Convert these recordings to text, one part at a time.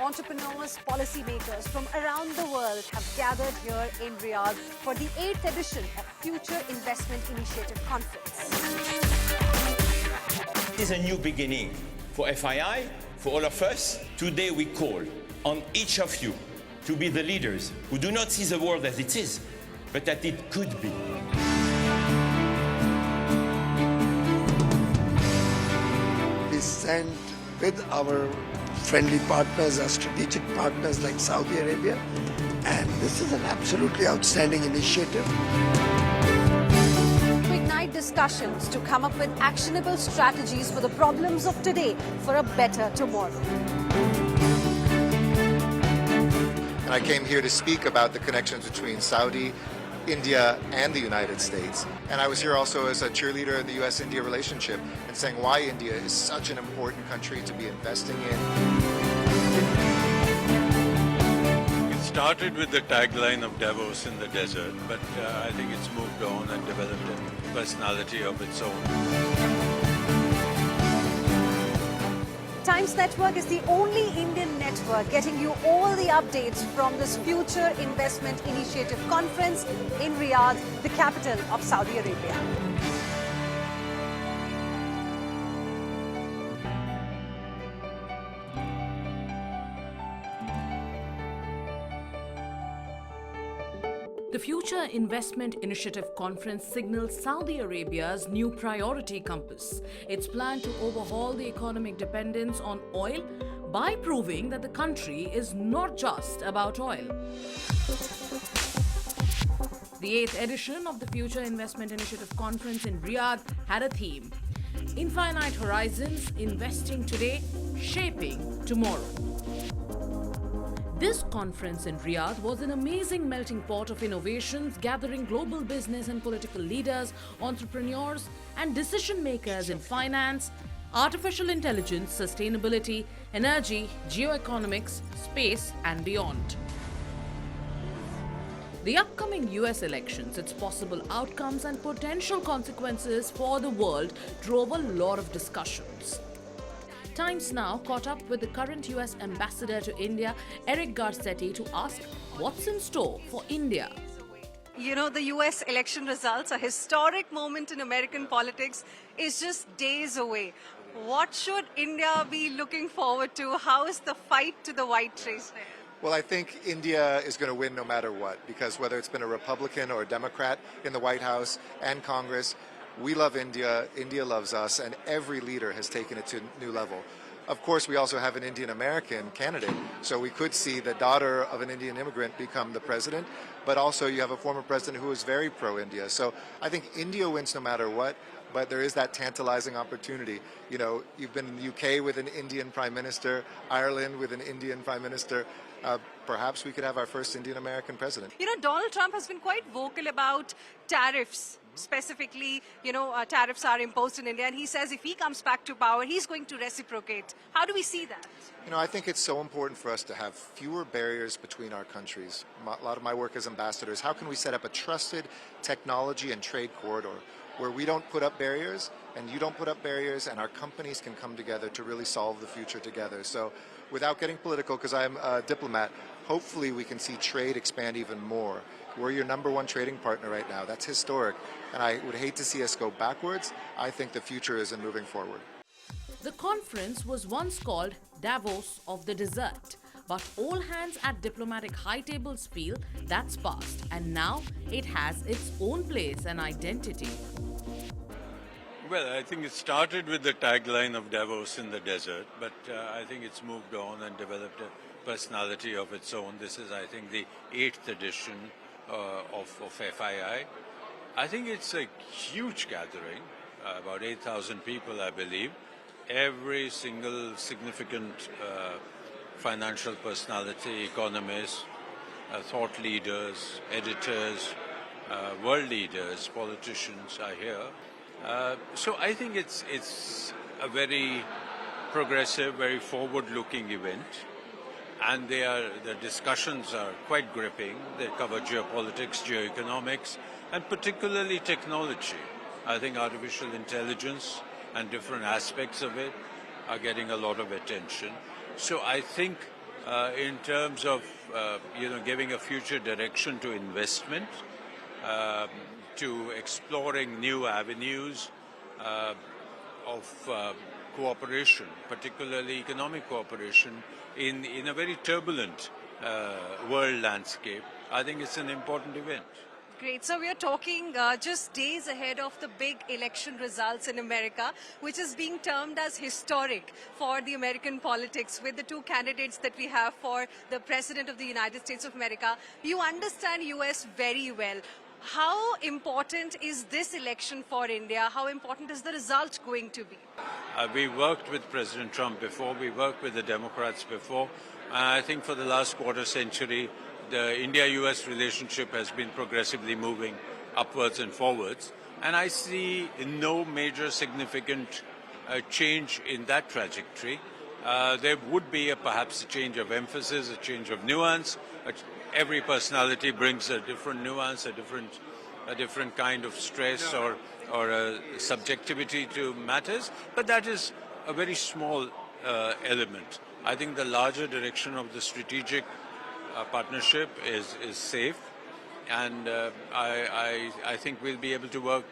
entrepreneurs, policymakers from around the world have gathered here in Riyadh for the 8th edition of Future Investment Initiative Conference. It is a new beginning for FII, for all of us. Today we call on each of you to be the leaders who do not see the world as it is, but that it could be. We stand with our friendly partners, our strategic partners like Saudi Arabia, and this is an absolutely outstanding initiative. To ignite discussions to come up with actionable strategies for the problems of today for a better tomorrow. And I came here to speak about the connections between Saudi, India, and the United States. And I was here also as a cheerleader in the US-India relationship and saying why India is such an important country to be investing in. It started with the tagline of Davos in the desert, but I think it's moved on and developed a personality of its own. Times Network is the only Indian network getting you all the updates from this Future Investment Initiative Conference in Riyadh, the capital of Saudi Arabia. The Future Investment Initiative Conference signals Saudi Arabia's new priority compass. It's planned to overhaul the economic dependence on oil by proving that the country is not just about oil. The 8th edition of the Future Investment Initiative Conference in Riyadh had a theme: Infinite Horizons, Investing Today, Shaping Tomorrow. This conference in Riyadh was an amazing melting pot of innovations, gathering global business and political leaders, entrepreneurs, and decision makers in finance, artificial intelligence, sustainability, energy, geoeconomics, space, and beyond. The upcoming US elections, its possible outcomes, and potential consequences for the world drove a lot of discussions. Times Now caught up with the current US ambassador to India, Eric Garcetti, to ask what's in store for India. You know, the US election results, a historic moment in American politics, is just days away. What should India be looking forward to? How is the fight to the white race there? Well, I think India is going to win no matter what, because whether it's been a Republican or a Democrat in the White House and Congress, we love India, India loves us, and every leader has taken it to a new level. Of course, we also have an Indian-American candidate, so we could see the daughter of an Indian immigrant become the president, but also you have a former president who is very pro-India. So I think India wins no matter what, but there is that tantalizing opportunity. You know, you've been in the UK with an Indian prime minister, Ireland with an Indian prime minister. Perhaps we could have our first Indian-American president. You know, Donald Trump has been quite vocal about tariffs. Specifically, you know, tariffs are imposed in India, and he says if he comes back to power, he's going to reciprocate. How do we see that? You know, I think it's so important for us to have fewer barriers between our countries. A lot of my work as ambassadors, how can we set up a trusted technology and trade corridor where we don't put up barriers and you don't put up barriers, and our companies can come together to really solve the future together. So without getting political, because I'm a diplomat, hopefully we can see trade expand even more. We're your #1 trading partner right now. That's historic. And I would hate to see us go backwards. I think the future is in moving forward. The conference was once called Davos of the desert, but all hands at diplomatic high tables feel that's past, and now it has its own place and identity. Well, I think it started with the tagline of Davos in the desert, but I think it's moved on and developed a personality of its own. This is, I think, the 8th edition of FII. I think it's a huge gathering, about 8,000 people, I believe. Every single significant financial personality, economists, thought leaders, editors, world leaders, politicians are here. So I think it's a very progressive, very forward-looking event. And the discussions are quite gripping. They cover geopolitics, geoeconomics, and particularly technology. I think artificial intelligence and different aspects of it are getting a lot of attention. So I think in terms of giving a future direction to investment, to exploring new avenues of cooperation, particularly economic cooperation in a very turbulent world landscape. I think it's an important event. Great. So we are talking just days ahead of the big election results in America, which is being termed as historic for the American politics with the two candidates that we have for the President of the United States of America. You understand US very well. How important is this election for India? How important is the result going to be? We worked with President Trump before, we worked with the Democrats before. I think for the last quarter century, the India-US relationship has been progressively moving upwards and forwards. And I see no major significant change in that trajectory. There would be perhaps a change of emphasis, a change of nuance. Every personality brings a different nuance, a different kind of stress or subjectivity to matters. But that is a very small element. I think the larger direction of the strategic partnership is safe, and I think we'll be able to work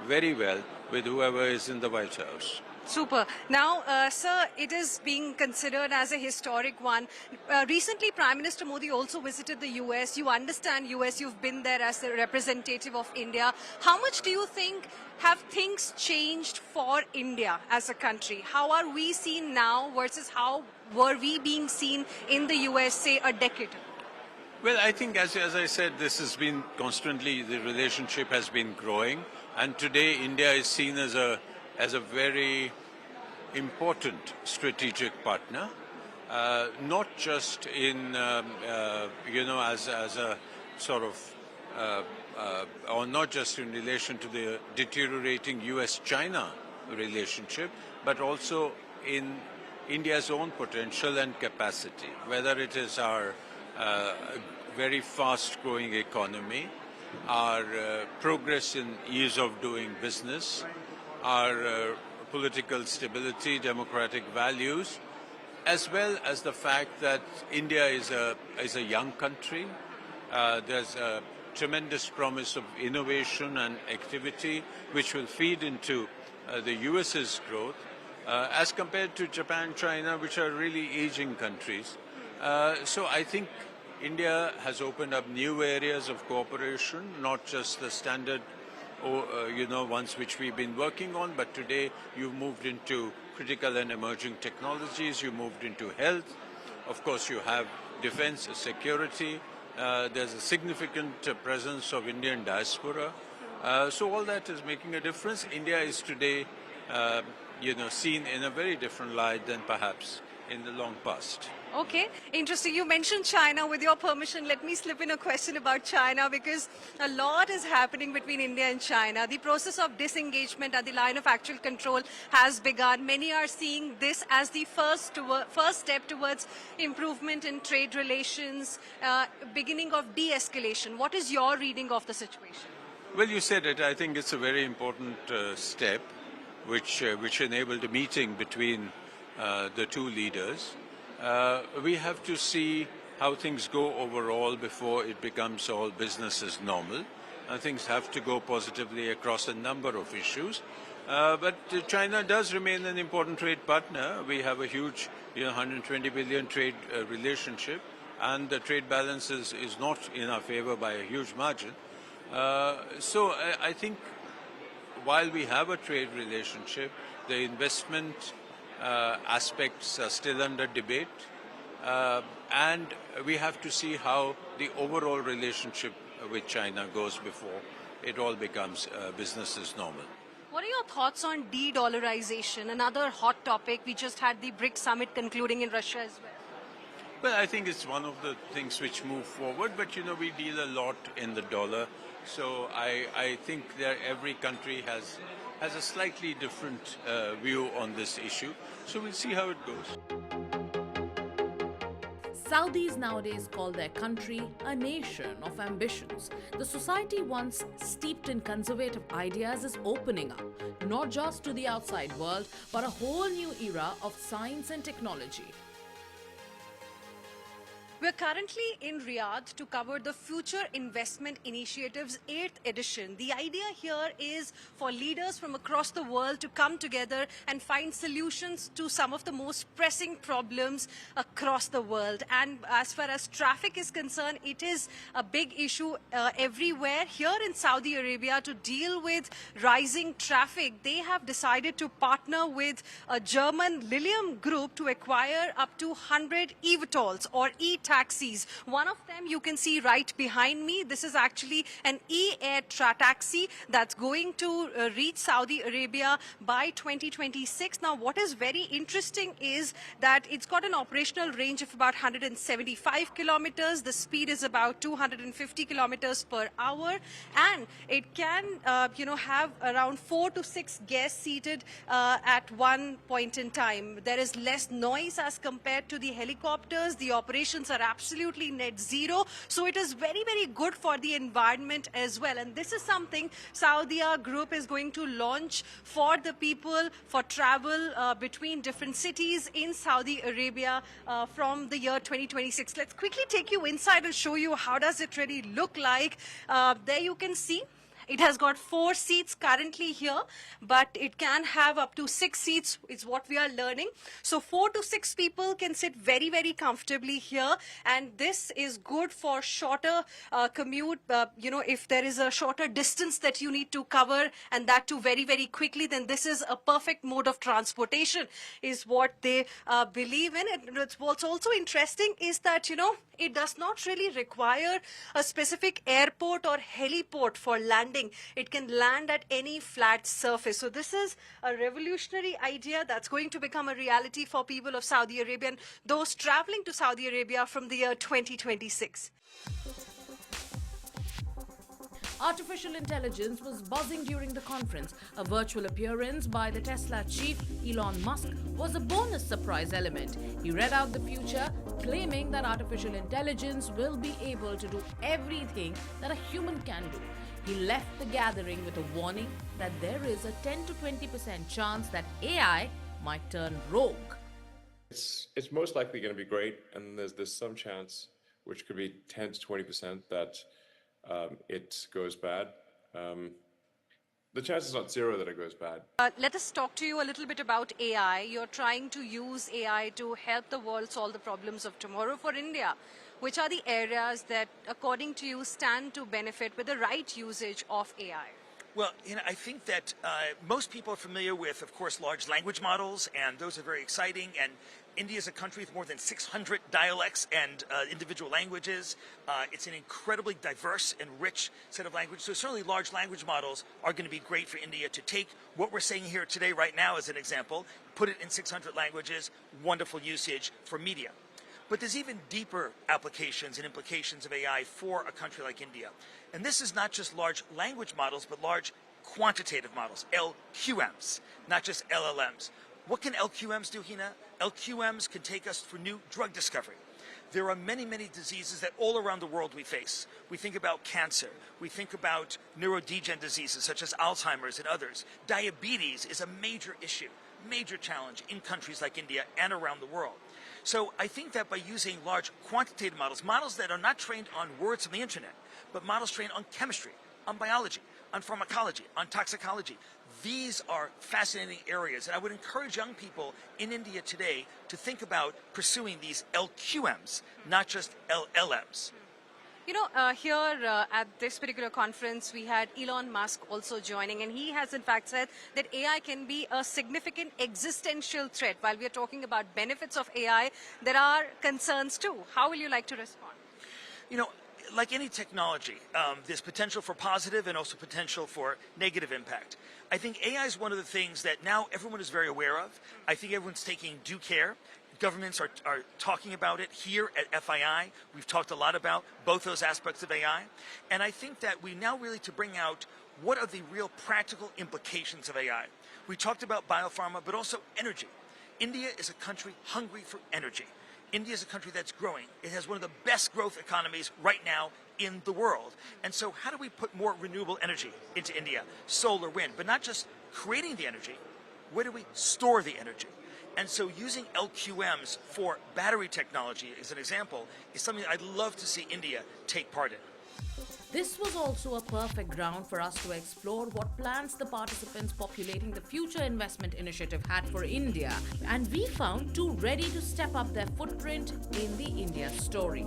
very well with whoever is in the White House. Super. Now, sir, it is being considered as a historic one. Recently, Prime Minister Modi also visited the US. You understand US, you've been there as a representative of India. How much do you think have things changed for India as a country? How are we seen now versus how were we being seen in the US, say, a decade ago? Well, I think, as I said, this has been constantly, the relationship has been growing, and today India is seen as a very important strategic partner, not just in, as a sort of, or not just in relation to the deteriorating US-China relationship, but also in India's own potential and capacity, whether it is our very fast-growing economy, our progress in ease of doing business, our political stability, democratic values, as well as the fact that India is a young country. There's a tremendous promise of innovation and activity which will feed into the US's growth as compared to Japan, China, which are really aging countries. So I think India has opened up new areas of cooperation, not just the standard ones which we've been working on, but today you've moved into critical and emerging technologies, you moved into health, of course you have defense, security, there's a significant presence of Indian diaspora, so all that is making a difference. India is today, seen in a very different light than perhaps in the long past. Okay, interesting. You mentioned China. With your permission, let me slip in a question about China because a lot is happening between India and China. The process of disengagement at the line of actual control has begun. Many are seeing this as the first step towards improvement in trade relations, beginning of de-escalation. What is your reading of the situation? Well, you said it. I think it's a very important step which enabled a meeting between the two leaders. We have to see how things go overall before it becomes all business as normal. Things have to go positively across a number of issues. But China does remain an important trade partner. We have a huge 120 billion trade relationship, and the trade balance is not in our favor by a huge margin. So I think while we have a trade relationship, the investment aspects are still under debate, and we have to see how the overall relationship with China goes before it all becomes business as normal. What are your thoughts on de-dollarization, another hot topic? We just had the BRICS summit concluding in Russia as well. Well, I think it's one of the things which move forward, but we deal a lot in the dollar, so I think that every country has a slightly different view on this issue. So we'll see how it goes. Saudis nowadays call their country a nation of ambitions. The society once steeped in conservative ideas is opening up, not just to the outside world, but a whole new era of science and technology. We're currently in Riyadh to cover the Future Investment Initiative's 8th edition. The idea here is for leaders from across the world to come together and find solutions to some of the most pressing problems across the world. And as far as traffic is concerned, it is a big issue everywhere. Here in Saudi Arabia, to deal with rising traffic, they have decided to partner with a German Lilium group to acquire up to 100 eVTOLs or e-taxis. One of them you can see right behind me. This is actually an e-air taxi that's going to reach Saudi Arabia by 2026. Now, what is very interesting is that it's got an operational range of about 175 kilometers. The speed is about 250 kilometers per hour, and it can, have around 4 to 6 guests seated at one point in time. There is less noise as compared to the helicopters. The operations are absolutely net zero, so it is very, very good for the environment as well. And this is something Saudia Group is going to launch for the people for travel between different cities in Saudi Arabia from the year 2026. Let's quickly take you inside and show you how does it really look like. There you can see it has got 4 seats currently here, but it can have up to 6 seats is what we are learning. So 4 to 6 people can sit very, very comfortably here. And this is good for shorter commute. If there is a shorter distance that you need to cover, and that too very, very quickly, then this is a perfect mode of transportation is what they believe in. And what's also interesting is that, it does not really require a specific airport or heliport for landing. It can land at any flat surface. So this is a revolutionary idea that's going to become a reality for people of Saudi Arabia and those traveling to Saudi Arabia from the year 2026. Artificial intelligence was buzzing during the conference. A virtual appearance by the Tesla chief, Elon Musk, was a bonus surprise element. He read out the future, claiming that artificial intelligence will be able to do everything that a human can do. He left the gathering with a warning that there is a 10 to 20% chance that AI might turn rogue. It's most likely going to be great, and there's some chance, which could be 10 to 20%, that it goes bad. The chance is not zero that it goes bad. Let us talk to you a little bit about AI. You're trying to use AI to help the world solve the problems of tomorrow for India. Which are the areas that, according to you, stand to benefit with the right usage of AI? Well, I think that most people are familiar with, of course, large language models, and those are very exciting. And India is a country with more than 600 dialects and individual languages. It's an incredibly diverse and rich set of languages. So certainly large language models are going to be great for India to take what we're saying here today right now as an example, put it in 600 languages, wonderful usage for media. But there's even deeper applications and implications of AI for a country like India. And this is not just large language models, but large quantitative models, LQMs, not just LLMs. What can LQMs do, Hina? LQMs can take us for new drug discovery. There are many, many diseases that all around the world we face. We think about cancer. We think about neurodegenerative diseases such as Alzheimer's and others. Diabetes is a major issue, major challenge in countries like India and around the world. So I think that by using large quantitative models, models that are not trained on words from the internet, but models trained on chemistry, on biology, on pharmacology, on toxicology, these are fascinating areas. And I would encourage young people in India today to think about pursuing these LQMs, not just LLMs. Here at this particular conference, we had Elon Musk also joining, and he has in fact said that AI can be a significant existential threat. While we are talking about benefits of AI, there are concerns too. How will you like to respond? Like any technology, there's potential for positive and also potential for negative impact. I think AI is one of the things that now everyone is very aware of. I think everyone's taking due care. Governments are talking about it here at FII. We've talked a lot about both those aspects of AI. And I think that we now really to bring out what are the real practical implications of AI. We talked about biopharma, but also energy. India is a country hungry for energy. India is a country that's growing. It has one of the best growth economies right now in the world. And so how do we put more renewable energy into India? Solar, wind, but not just creating the energy. Where do we store the energy? And so using LQMs for battery technology, as an example, is something I'd love to see India take part in. This was also a perfect ground for us to explore what plans the participants populating the Future Investment Initiative had for India, and we found two ready to step up their footprint in the India story.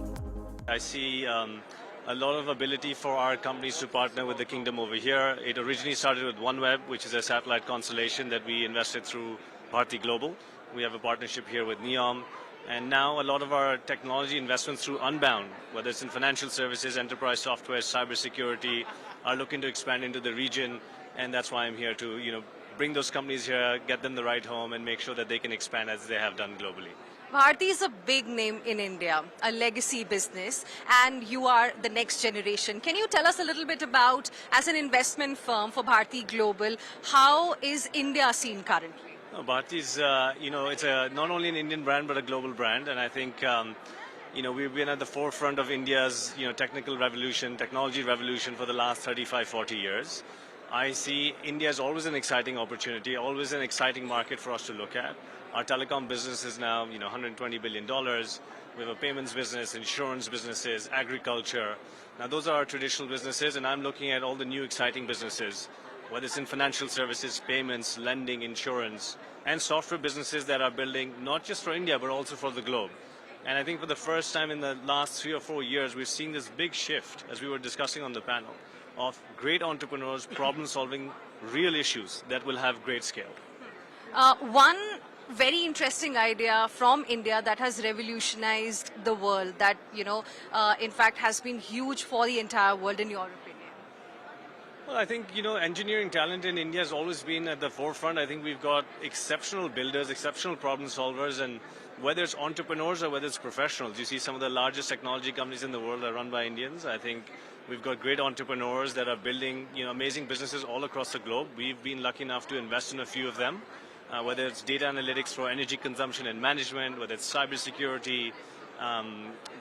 I see a lot of ability for our companies to partner with the kingdom over here. It originally started with OneWeb, which is a satellite constellation that we invested through Bharti Global. We have a partnership here with NEOM. And now a lot of our technology investments through Unbound, whether it's in financial services, enterprise software, cybersecurity, are looking to expand into the region. And that's why I'm here to, bring those companies here, get them the right home, and make sure that they can expand as they have done globally. Bharti is a big name in India, a legacy business, and you are the next generation. Can you tell us a little bit about, as an investment firm for Bharti Global, how is India seen currently? Bharti is, it's not only an Indian brand, but a global brand. And I think, we've been at the forefront of India's, technical revolution, technology revolution for the last 35, 40 years. I see India as always an exciting opportunity, always an exciting market for us to look at. Our telecom business is now, $120 billion. We have a payments business, insurance businesses, agriculture. Now, those are our traditional businesses, and I'm looking at all the new exciting businesses, whether it's in financial services, payments, lending, insurance, and software businesses that are building not just for India, but also for the globe. And I think for the first time in the last 3 or 4 years, we've seen this big shift, as we were discussing on the panel, of great entrepreneurs problem-solving real issues that will have great scale. One very interesting idea from India that has revolutionized the world, that, in fact has been huge for the entire world, in your opinion. Well, I think, engineering talent in India has always been at the forefront. I think we've got exceptional builders, exceptional problem solvers, and whether it's entrepreneurs or whether it's professionals, you see some of the largest technology companies in the world are run by Indians. I think we've got great entrepreneurs that are building, amazing businesses all across the globe. We've been lucky enough to invest in a few of them, whether it's data analytics for energy consumption and management, whether it's cybersecurity,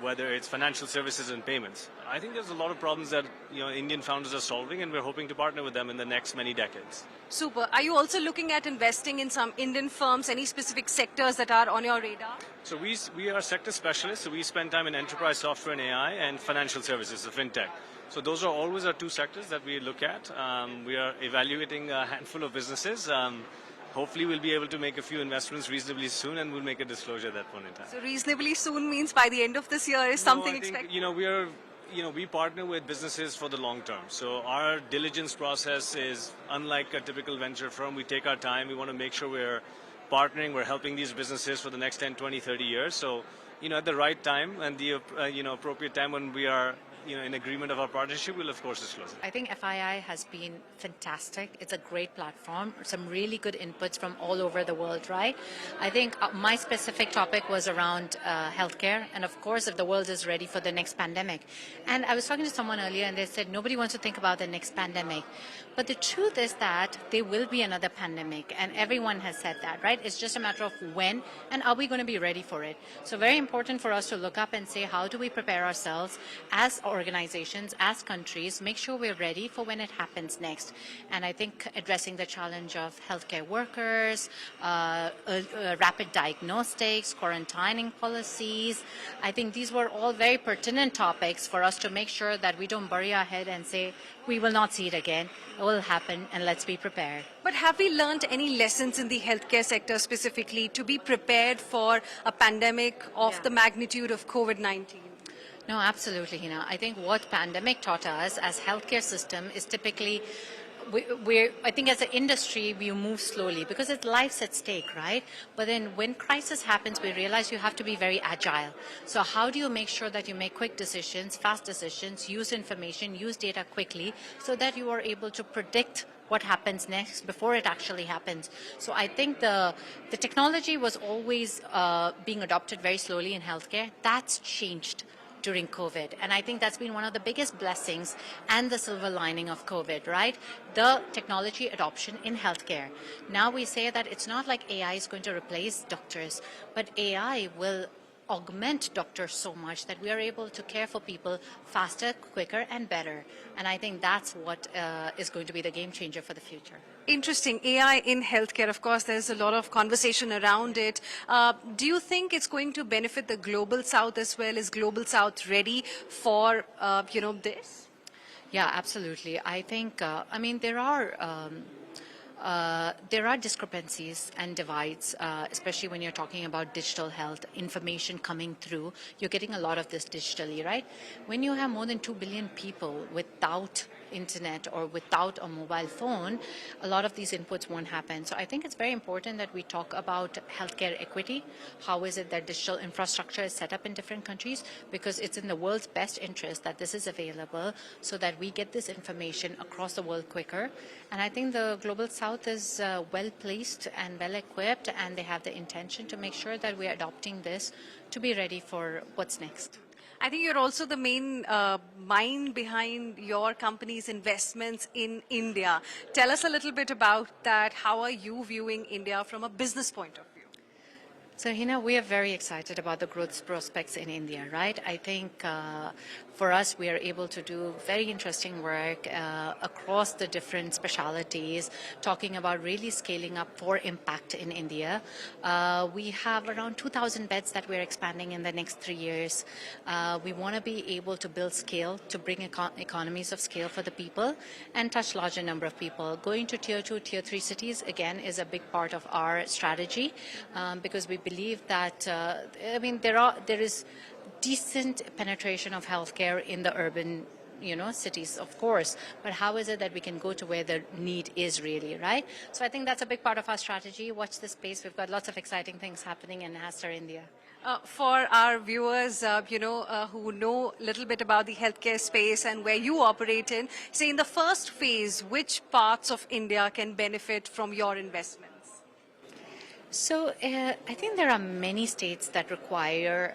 whether it's financial services and payments. I think there's a lot of problems that Indian founders are solving, and we're hoping to partner with them in the next many decades. Super. Are you also looking at investing in some Indian firms, any specific sectors that are on your radar? So we are sector specialists, so we spend time in enterprise software and AI and financial services, so fintech. So those are always our two sectors that we look at. We are evaluating a handful of businesses. Hopefully we'll be able to make a few investments reasonably soon, and we'll make a disclosure at that point in time. So reasonably soon means by the end of this year, is something expected? We partner with businesses for the long term. So our diligence process is unlike a typical venture firm. We take our time. We want to make sure we're partnering, we're helping these businesses for the next 10, 20, 30 years. So, at the right time and the appropriate time when we are in agreement of our partnership, we'll of course disclose it. I think FII has been fantastic. It's a great platform. Some really good inputs from all over the world, right? I think my specific topic was around healthcare, and of course, if the world is ready for the next pandemic. And I was talking to someone earlier, and they said nobody wants to think about the next pandemic. But the truth is that there will be another pandemic, and everyone has said that, right? It's just a matter of when, and are we going to be ready for it? So very important for us to look up and say, how do we prepare ourselves as organizations, as countries, make sure we're ready for when it happens next. And I think addressing the challenge of healthcare workers, rapid diagnostics, quarantining policies, I think these were all very pertinent topics for us to make sure that we don't bury our head and say, we will not see it again. It will happen, and let's be prepared. But have we learned any lessons in the healthcare sector specifically to be prepared for a pandemic of the magnitude of COVID-19? No, absolutely, Hina. I think what pandemic taught us as healthcare system is typically, I think as an industry, we move slowly because it's life's at stake, right? But then when crisis happens, we realize you have to be very agile. So how do you make sure that you make quick decisions, fast decisions, use information, use data quickly so that you are able to predict what happens next before it actually happens. So I think the technology was always being adopted very slowly in healthcare. That's changed during COVID. And I think that's been one of the biggest blessings and the silver lining of COVID, right? The technology adoption in healthcare. Now we say that it's not like AI is going to replace doctors, but AI will augment doctors so much that we are able to care for people faster, quicker, and better. And I think that's what is going to be the game changer for the future. Interesting. AI in healthcare, of course, there's a lot of conversation around it. Do you think it's going to benefit the Global South as well? Is Global South ready for, this? Yeah, absolutely. I think, there are discrepancies and divides, especially when you're talking about digital health, information coming through. You're getting a lot of this digitally, right? When you have more than 2 billion people without internet or without a mobile phone, a lot of these inputs won't happen. So I think it's very important that we talk about healthcare equity. How is it that digital infrastructure is set up in different countries? Because it's in the world's best interest that this is available so that we get this information across the world quicker. And I think the Global South is well placed and well equipped, and they have the intention to make sure that we're adopting this to be ready for what's next. I think you're also the main mind behind your company's investments in India. Tell us a little bit about that. How are you viewing India from a business point of view? So, Hina, we are very excited about the growth prospects in India, right? I think for us, we are able to do very interesting work across the different specialities, talking about really scaling up for impact in India. We have around 2,000 beds that we're expanding in the next 3 years. We want to be able to build scale, to bring economies of scale for the people and touch larger number of people. Going to tier 2, tier 3 cities, again, is a big part of our strategy because we believe that, there is decent penetration of healthcare in the urban cities, of course, but how is it that we can go to where the need is really, right? So I think that's a big part of our strategy. Watch this space. We've got lots of exciting things happening in Aster India. For our viewers, who know a little bit about the healthcare space and where you operate in, say in the first phase, which parts of India can benefit from your investments? So I think there are many states that require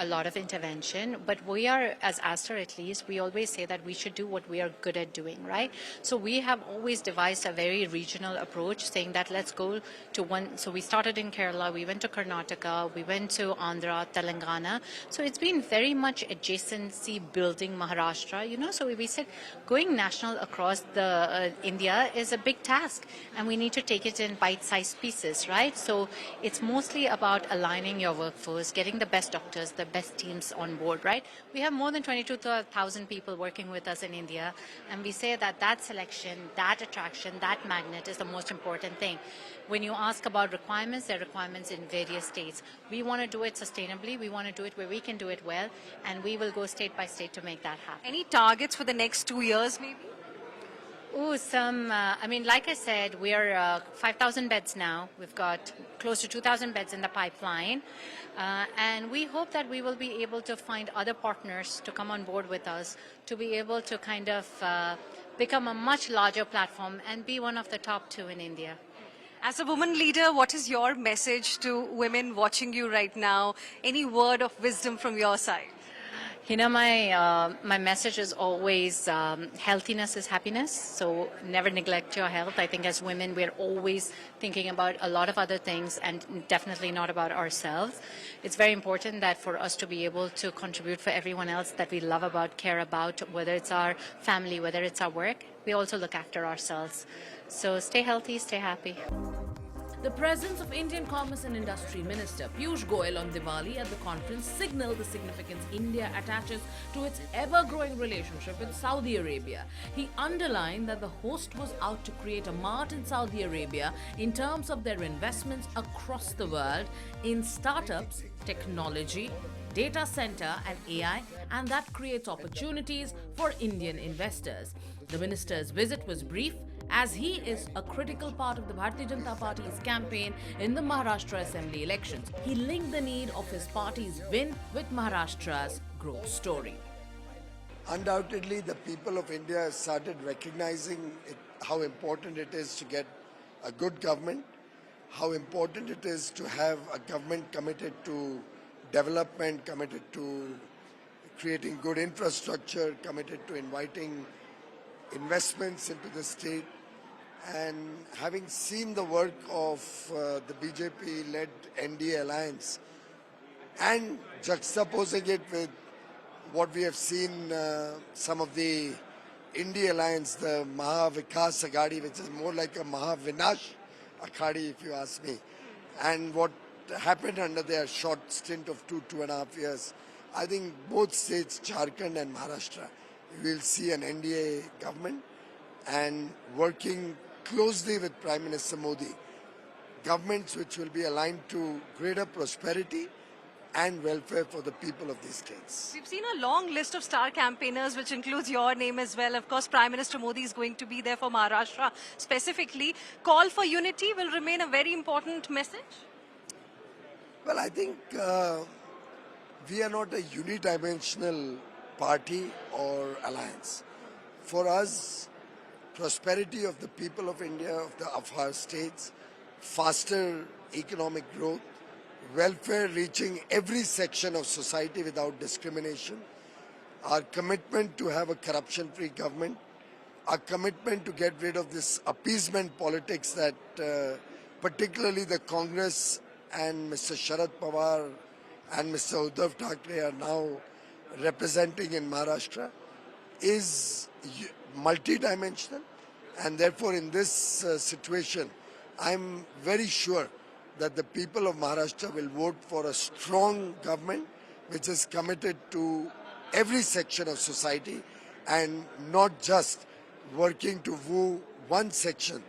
a lot of intervention, but we are, as Aster at least, we always say that we should do what we are good at doing, right? So we have always devised a very regional approach, saying that let's go to one. So we started in Kerala, we went to Karnataka, we went to Andhra, Telangana. So it's been very much adjacency building Maharashtra, so we said going national across the India is a big task, and we need to take it in bite-sized pieces, right? So it's mostly about aligning your workforce, getting the best doctors, the best teams on board, right? We have more than 22,000 people working with us in India, and we say that that selection, that attraction, that magnet is the most important thing. When you ask about requirements, there are requirements in various states. We want to do it sustainably. We want to do it where we can do it well, and we will go state by state to make that happen. Any targets for the next 2 years, maybe? Oh, like I said, we are 5,000 beds now. We've got close to 2,000 beds in the pipeline. And we hope that we will be able to find other partners to come on board with us to be able to kind of become a much larger platform and be one of the top 2 in India. As a woman leader, what is your message to women watching you right now? Any word of wisdom from your side? My message is always healthiness is happiness. So never neglect your health. I think as women, we're always thinking about a lot of other things and definitely not about ourselves. It's very important that for us to be able to contribute for everyone else that we love about, care about, whether it's our family, whether it's our work, we also look after ourselves. So stay healthy, stay happy. The presence of Indian Commerce and Industry Minister Piyush Goyal on Diwali at the conference signaled the significance India attaches to its ever-growing relationship with Saudi Arabia. He underlined that the host was out to create a mart in Saudi Arabia in terms of their investments across the world in startups, technology, data center and AI, and that creates opportunities for Indian investors. The minister's visit was brief, as he is a critical part of the Bharatiya Janata Party's campaign in the Maharashtra Assembly elections. He linked the need of his party's win with Maharashtra's growth story. Undoubtedly, the people of India have started recognizing how important it is to get a good government, how important it is to have a government committed to development, committed to creating good infrastructure, committed to inviting investments into the state. And having seen the work of the BJP-led NDA alliance, and juxtaposing it with what we have seen some of the India alliance, the Maha-Vikas Aghadi, which is more like a Maha-Vinash Aghadi, if you ask me, and what happened under their short stint of 2.5 years. I think both states, Jharkhand and Maharashtra, will see an NDA government and working closely with Prime Minister Modi, governments which will be aligned to greater prosperity and welfare for the people of these states. We've seen a long list of star campaigners, which includes your name as well. Of course, Prime Minister Modi is going to be there for Maharashtra specifically. Call for unity will remain a very important message? Well, I think we are not a unidimensional party or alliance. For us, prosperity of the people of India, of our states, faster economic growth, welfare reaching every section of society without discrimination, our commitment to have a corruption-free government, our commitment to get rid of this appeasement politics that particularly the Congress and Mr. Sharad Pawar and Mr. Uddhav Thackeray are now representing in Maharashtra is multidimensional, and therefore in this situation I'm very sure that the people of Maharashtra will vote for a strong government which is committed to every section of society and not just working to woo one section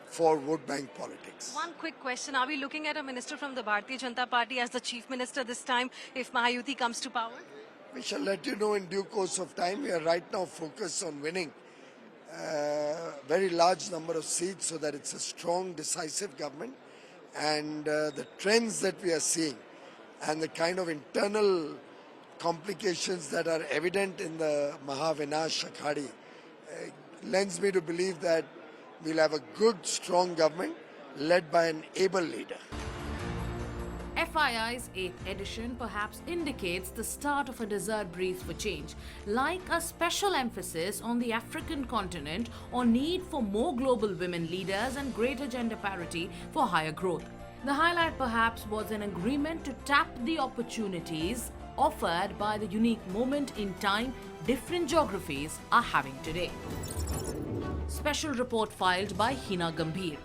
for vote bank politics. One quick question. Are we looking at a minister from the Bharatiya Janata Party as the chief minister this time if Mahayuti comes to power? We shall let you know in due course of time. We are right now focused on winning a very large number of seats so that it's a strong, decisive government. And the trends that we are seeing and the kind of internal complications that are evident in the Maha-Vinash Aghadi lends me to believe that we'll have a good, strong government led by an able leader. FII's 8th edition perhaps indicates the start of a desert breeze for change, like a special emphasis on the African continent or need for more global women leaders and greater gender parity for higher growth. The highlight perhaps was an agreement to tap the opportunities offered by the unique moment in time different geographies are having today. Special report filed by Hina Gambhir.